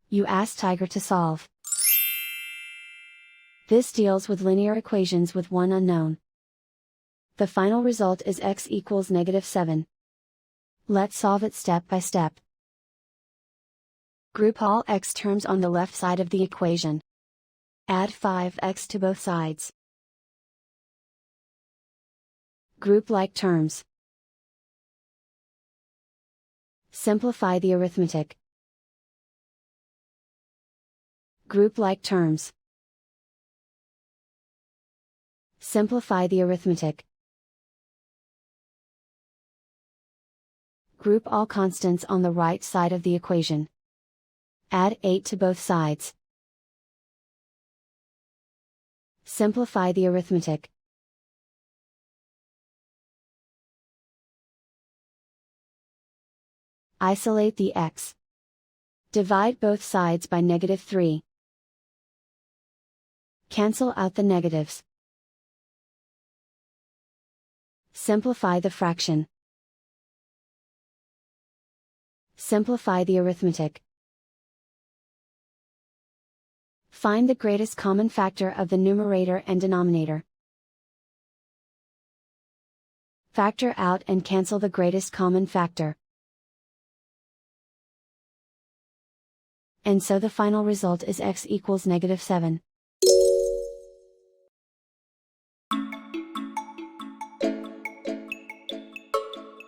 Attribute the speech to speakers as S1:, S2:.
S1: You ask Tiger to solve. This deals with linear equations with one unknown. The final result is x equals -7. Let's solve it step by step. Group all x terms on the left side of the equation. Add 5x to both sides. Group like terms. Simplify the arithmetic. Group like terms. Simplify the arithmetic. Group all constants on the right side of the equation. Add 8 to both sides. Simplify the arithmetic. Isolate the x. Divide both sides by -3. Cancel out the negatives. Simplify the fraction. Simplify the arithmetic. Find the greatest common factor of the numerator and denominator. Factor out and cancel the greatest common factor. And so the final result is x equals -7.